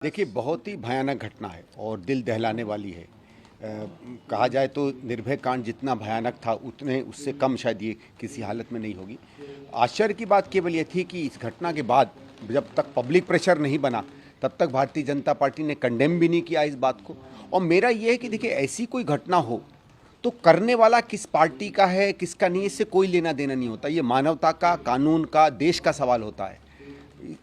देखिए, बहुत ही भयानक घटना है और दिल दहलाने वाली है। कहा जाए तो निर्भय कांड जितना भयानक था उतने उससे कम शायद ये किसी हालत में नहीं होगी। आश्चर्य की बात केवल ये थी कि इस घटना के बाद जब तक पब्लिक प्रेशर नहीं बना तब तक भारतीय जनता पार्टी ने कंडेम भी नहीं किया इस बात को। और मेरा ये है कि देखिए, ऐसी कोई घटना हो तो करने वाला किस पार्टी का है किसका नहीं, इससे कोई लेना देना नहीं होता। ये मानवता का, कानून का, देश का सवाल होता है।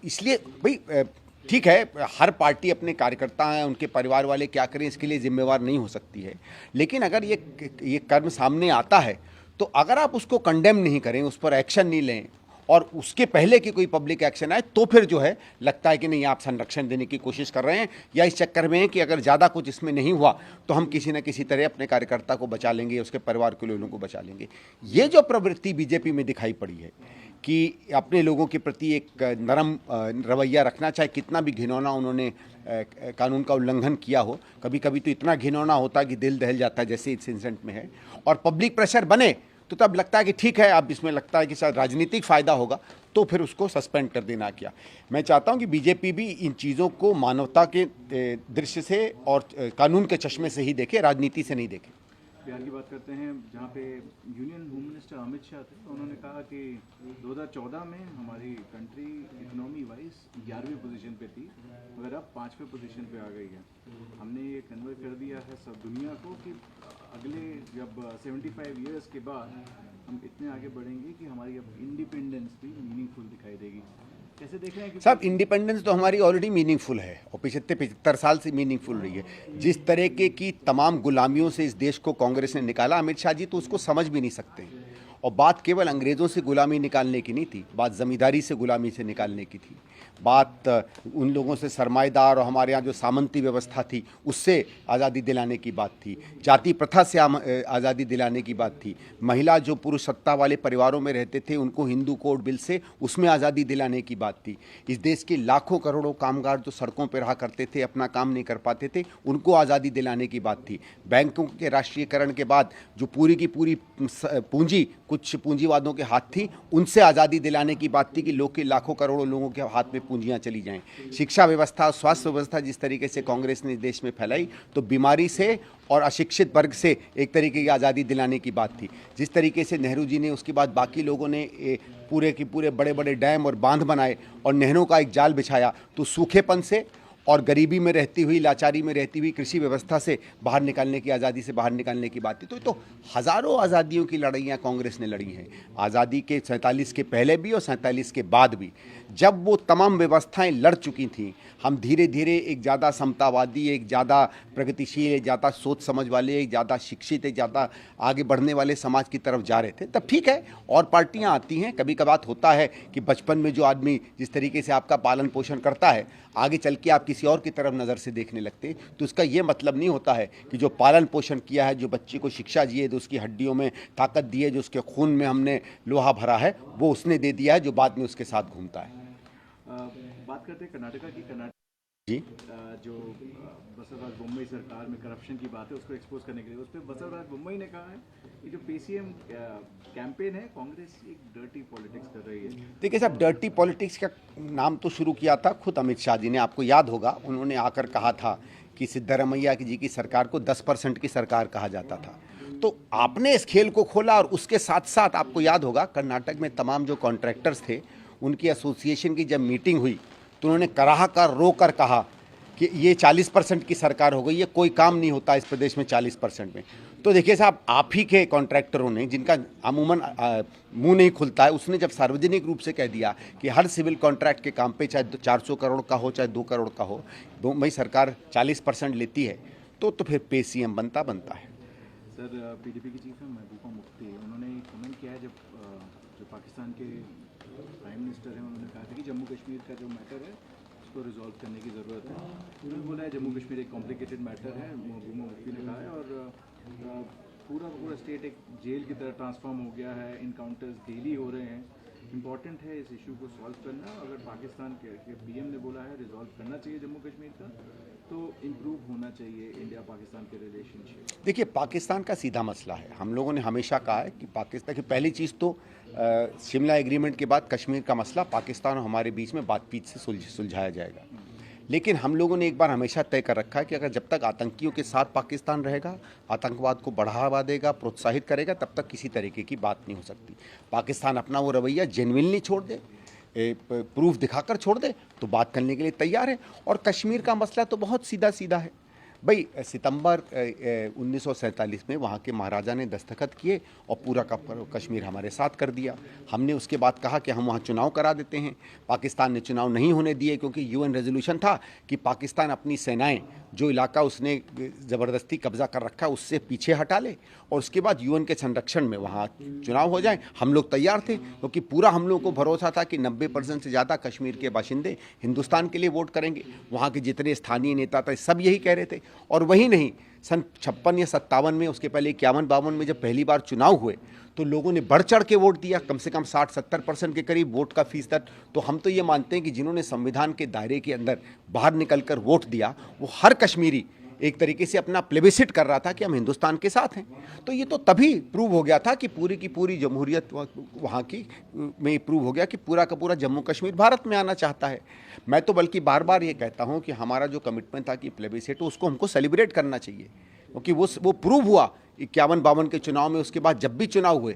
इसलिए भाई, ठीक है, हर पार्टी अपने कार्यकर्ता हैं, उनके परिवार वाले क्या करें इसके लिए जिम्मेवार नहीं हो सकती है। लेकिन अगर ये कर्म सामने आता है तो अगर आप उसको कंडेम नहीं करें, उस पर एक्शन नहीं लें और उसके पहले कि कोई पब्लिक एक्शन आए तो फिर जो है लगता है कि नहीं, आप संरक्षण देने की कोशिश कर रहे हैं या इस चक्कर में है कि अगर ज़्यादा कुछ इसमें नहीं हुआ तो हम किसी न किसी तरह अपने कार्यकर्ता को बचा लेंगे, उसके परिवार के लोगों को बचा लेंगे। ये जो प्रवृत्ति बीजेपी में दिखाई पड़ी है कि अपने लोगों के प्रति एक नरम रवैया रखना, चाहे कितना भी घिनौना उन्होंने कानून का उल्लंघन किया हो। कभी कभी तो इतना घिनौना होता है कि दिल दहल जाता है, जैसे इस इंसिडेंट में है। और पब्लिक प्रेशर बने तो तब लगता है कि ठीक है, अब इसमें लगता है कि शायद राजनीतिक फ़ायदा होगा तो फिर उसको सस्पेंड कर देना। क्या मैं चाहता हूं कि बीजेपी भी इन चीज़ों को मानवता के दृश्य से और कानून के चश्मे से ही देखे, राजनीति से नहीं देखे। बिहार की बात करते हैं, जहाँ पे union home minister Amit Shah थे। उन्होंने कहा कि 2014 में हमारी कंट्री इकोनॉमी वाइज 11वीं पोजीशन पे थी, मगर अब 5वें पोजीशन पे आ गई है। हमने ये कन्वे कर दिया है सब दुनिया को कि अगले जब 75 ईयर्स के बाद हम इतने आगे बढ़ेंगे कि हमारी अब इंडिपेंडेंस भी मीनिंगफुल दिखाई देगी। कैसे देख रहे हैं? साहब, इंडिपेंडेंस तो हमारी ऑलरेडी मीनिंगफुल है और 75 साल से मीनिंगफुल रही है। जिस तरीके की तमाम गुलामियों से इस देश को कांग्रेस ने निकाला, अमित शाह जी तो उसको समझ भी नहीं सकते। और बात केवल अंग्रेज़ों से गुलामी निकालने की नहीं थी, बात ज़मींदारी से गुलामी से निकालने की थी। बात उन लोगों से, सरमाएदार और हमारे यहाँ जो सामंती व्यवस्था थी उससे आज़ादी दिलाने की बात थी। जाति प्रथा से आज़ादी दिलाने की बात थी। महिला जो पुरुष सत्ता वाले परिवारों में रहते थे उनको हिंदू कोड बिल से उसमें आज़ादी दिलाने की बात थी। इस देश के लाखों करोड़ों कामगार जो सड़कों पर रहा करते थे, अपना काम नहीं कर पाते थे, उनको आज़ादी दिलाने की बात थी। बैंकों के राष्ट्रीयकरण के बाद जो पूरी की पूरी पूंजी कुछ पूंजीवादों के हाथ थी, उनसे आज़ादी दिलाने की बात थी कि लोग के लाखों करोड़ों लोगों के हाथ में पूंजियां चली जाएं। शिक्षा व्यवस्था, स्वास्थ्य व्यवस्था जिस तरीके से कांग्रेस ने देश में फैलाई, तो बीमारी से और अशिक्षित वर्ग से एक तरीके की आज़ादी दिलाने की बात थी। जिस तरीके से नेहरू जी ने, उसके बाद बाकी लोगों ने पूरे के पूरे बड़े बड़े डैम और बांध बनाए और नहरों का एक जाल बिछाया, तो सूखेपन से और गरीबी में रहती हुई, लाचारी में रहती हुई कृषि व्यवस्था से बाहर निकालने की, आज़ादी से बाहर निकालने की बात थी। तो हज़ारों आज़ादियों की लड़ाइयाँ कांग्रेस ने लड़ी हैं, आज़ादी के 47 के पहले भी और 47 के बाद भी। जब वो तमाम व्यवस्थाएं लड़ चुकी थीं, हम धीरे धीरे एक ज़्यादा समतावादी, एक ज़्यादा प्रगतिशील, एक ज़्यादा सोच समझ वाले, एक ज़्यादा शिक्षित, एक ज़्यादा आगे बढ़ने वाले समाज की तरफ जा रहे थे। तब ठीक है, और पार्टियां आती हैं, कभी कभार होता है कि बचपन में जो आदमी जिस तरीके से आपका पालन पोषण करता है, आगे चल के आप किसी और की तरफ नज़र से देखने लगते। तो उसका ये मतलब नहीं होता है कि जो पालन पोषण किया है, जो बच्चे को शिक्षा दी है, जो उसकी हड्डियों में ताकत दी है, जो उसके खून में हमने लोहा भरा है, वो उसने दे दिया है जो बाद में उसके साथ घूमता है। बात करते हैं कर्नाटका की। कर्नाटक जी, जो बसवराज बोम्मई सरकार में करप्शन की बात है उसको एक्सपोज करने के लिए, उस पर बसवराज बोम्मई ने कहा है कि जो पीसीएम कैंपेन है, कांग्रेस एक डर्टी पॉलिटिक्स कर रही है। देखिए साहब, डर्टी पॉलिटिक्स का नाम तो शुरू किया था खुद अमित शाह जी ने। आपको याद होगा, उन्होंने आकर कहा था कि सिद्धरमैया जी की सरकार को 10% की सरकार कहा जाता था। तो आपने इस खेल को खोला और उसके साथ साथ आपको याद होगा, कर्नाटक में तमाम जो कॉन्ट्रैक्टर्स थे उनकी एसोसिएशन की जब मीटिंग हुई तो उन्होंने कराह कर रो कर कहा कि ये 40% की सरकार हो गई, ये कोई काम नहीं होता इस प्रदेश में 40% में। तो देखिए साहब, आप ही के कॉन्ट्रैक्टरों ने, जिनका अमूमन मुंह नहीं खुलता है, उसने जब सार्वजनिक रूप से कह दिया कि हर सिविल कॉन्ट्रैक्ट के काम पे, चाहे 400 करोड़ का हो चाहे 2 करोड़ का हो, मुंबई सरकार 40% लेती है, तो फिर पे सीएम बनता है। सर, पीडीपी की चीफ है महबूबा मुफ्ती, उन्होंने कमेंट किया है जब जो पाकिस्तान के प्राइम मिनिस्टर हैं, उन्होंने कहा था कि जम्मू कश्मीर का जो मैटर है उसको रिजॉल्व करने की ज़रूरत है। उन्होंने बोला है जम्मू कश्मीर एक कॉम्प्लिकेटेड मैटर है, महबूबा मुफ्ती ने कहा है, और पूरा स्टेट एक जेल की तरह ट्रांसफॉर्म हो गया है, इनकाउंटर्स डेली हो रहे हैं। इम्पॉर्टेंट है इस इशू को सॉल्व करना। अगर पाकिस्तान के पीएम ने बोला है रिजॉल्व करना चाहिए जम्मू कश्मीर का, तो इम्प्रूव होना चाहिए इंडिया पाकिस्तान के रिलेशनशिप। देखिए, पाकिस्तान का सीधा मसला है। हम लोगों ने हमेशा कहा है कि पाकिस्तान की पहली चीज़ तो शिमला एग्रीमेंट के बाद कश्मीर का मसला पाकिस्तान और हमारे बीच में बातचीत से सुलझाया जाएगा। लेकिन हम लोगों ने एक बार हमेशा तय कर रखा है कि अगर जब तक आतंकियों के साथ पाकिस्तान रहेगा, आतंकवाद को बढ़ावा देगा, प्रोत्साहित करेगा, तब तक किसी तरीके की बात नहीं हो सकती। पाकिस्तान अपना वो रवैया जेन्युइनली छोड़ दे, प्रूफ दिखाकर छोड़ दे, तो बात करने के लिए तैयार है। और कश्मीर का मसला तो बहुत सीधा सीधा है भाई। सितंबर 1947 में वहाँ के महाराजा ने दस्तखत किए और पूरा का कश्मीर हमारे साथ कर दिया। हमने उसके बाद कहा कि हम वहाँ चुनाव करा देते हैं। पाकिस्तान ने चुनाव नहीं होने दिए क्योंकि यूएन रेजोल्यूशन था कि पाकिस्तान अपनी सेनाएं जो इलाका उसने ज़बरदस्ती कब्जा कर रखा उससे पीछे हटा ले और उसके बाद यूएन के संरक्षण में वहाँ चुनाव हो जाए। हम लोग तैयार थे क्योंकि पूरा हम लोगों को भरोसा था कि 90% से ज़्यादा कश्मीर के बाशिंदे हिंदुस्तान के लिए वोट करेंगे। वहाँ के जितने स्थानीय नेता थे सब यही कह रहे थे। और वही नहीं, सन 56 या 57 में, उसके पहले 51-52 में जब पहली बार चुनाव हुए तो लोगों ने बढ़ चढ़ के वोट दिया, कम से कम 60-70% के करीब वोट का फीसद। तो हम तो ये मानते हैं कि जिन्होंने संविधान के दायरे के अंदर बाहर निकलकर वोट दिया वो हर कश्मीरी एक तरीके से अपना प्लेबिसिट कर रहा था कि हम हिंदुस्तान के साथ हैं। तो ये तो तभी प्रूव हो गया था कि पूरी की पूरी जमहूरियत वहाँ की में प्रूव हो गया कि पूरा का पूरा जम्मू कश्मीर भारत में आना चाहता है। मैं तो बल्कि बार बार ये कहता हूँ कि हमारा जो कमिटमेंट था कि प्लेबिसिट, उसको हमको सेलिब्रेट करना चाहिए क्योंकि वो प्रूव हुआ 51-52 के चुनाव में। उसके बाद जब भी चुनाव हुए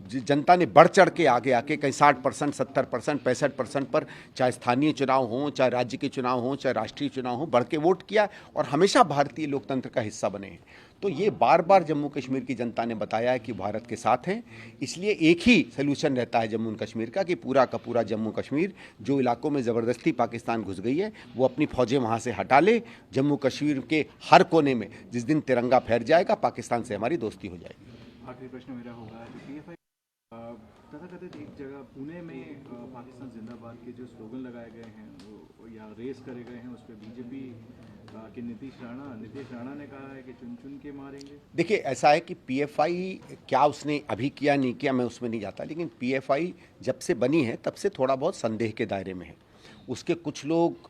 जनता ने बढ़ चढ़ के आगे आके कहीं 60%, 70%, 65% पर, चाहे स्थानीय चुनाव हों, चाहे राज्य के चुनाव हों, चाहे राष्ट्रीय चुनाव हों, बढ़ के वोट किया और हमेशा भारतीय लोकतंत्र का हिस्सा बने हैं। तो ये बार बार जम्मू कश्मीर की जनता ने बताया है कि भारत के साथ हैं। इसलिए एक ही सोल्यूशन रहता है जम्मू कश्मीर का कि पूरा का पूरा जम्मू कश्मीर जो इलाकों में ज़बरदस्ती पाकिस्तान घुस गई है वो अपनी फ़ौजें वहाँ से हटा ले। जम्मू कश्मीर के हर कोने में जिस दिन तिरंगा फहर जाएगा पाकिस्तान से हमारी दोस्ती हो जाएगी। आखिरी प्रश्न मेरा होगा, PFI तथाकथित एक जगह पुणे में पाकिस्तान जिंदाबाद के जो स्लोगन लगाए गए हैं वो या रेस करे गए हैं, उस पर बीजेपी के नीतीश राणा ने कहा है कि चुन चुन के मारेंगे। देखिए, ऐसा है कि PFI क्या उसने अभी किया नहीं किया मैं उसमें नहीं जाता, लेकिन PFI जब से बनी है तब से थोड़ा बहुत संदेह के दायरे में है। उसके कुछ लोग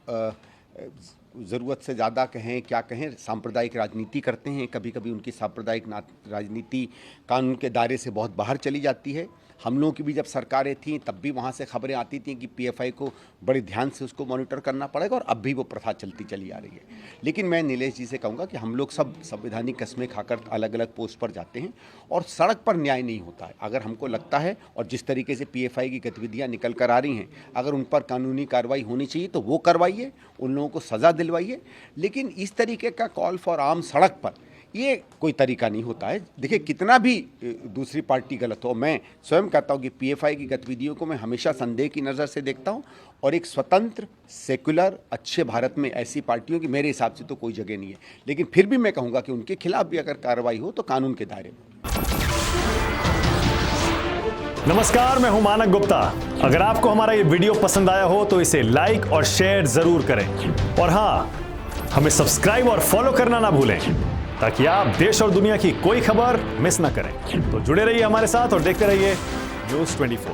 ज़रूरत से ज़्यादा कहें क्या कहें सांप्रदायिक राजनीति करते हैं। कभी कभी उनकी सांप्रदायिक राजनीति कानून के दायरे से बहुत बाहर चली जाती है। हम लोगों की भी जब सरकारें थीं तब भी वहाँ से खबरें आती थीं कि PFI को बड़े ध्यान से उसको मॉनिटर करना पड़ेगा और अब भी वो प्रथा चलती चली आ रही है। लेकिन मैं नीलेश जी से कहूँगा कि हम लोग सब संवैधानिक कस्में खाकर अलग अलग पोस्ट पर जाते हैं और सड़क पर न्याय नहीं होता है। अगर हमको लगता है और जिस तरीके से PFI की गतिविधियाँ निकल कर आ रही हैं, अगर उन पर कानूनी कार्रवाई होनी चाहिए तो वो करवाइए, उन लोगों को सज़ा दिलवाइए। लेकिन इस तरीके का कॉल फॉर आर्म्स सड़क पर ये कोई तरीका नहीं होता है। देखिए, कितना भी दूसरी पार्टी गलत हो, मैं स्वयं कहता हूँ कि PFI की गतिविधियों को मैं हमेशा संदेह की नज़र से देखता हूँ और एक स्वतंत्र सेकुलर अच्छे भारत में ऐसी पार्टियों की मेरे हिसाब से तो कोई जगह नहीं है। लेकिन फिर भी मैं कहूँगा कि उनके खिलाफ भी अगर कार्रवाई हो तो कानून के दायरे में। नमस्कार, मैं हूं मानक गुप्ता। अगर आपको हमारा ये वीडियो पसंद आया हो तो इसे लाइक और शेयर जरूर करें और हाँ, हमें सब्सक्राइब और फॉलो करना ना भूलें ताकि आप देश और दुनिया की कोई खबर मिस ना करें। तो जुड़े रहिए हमारे साथ और देखते रहिए News 24।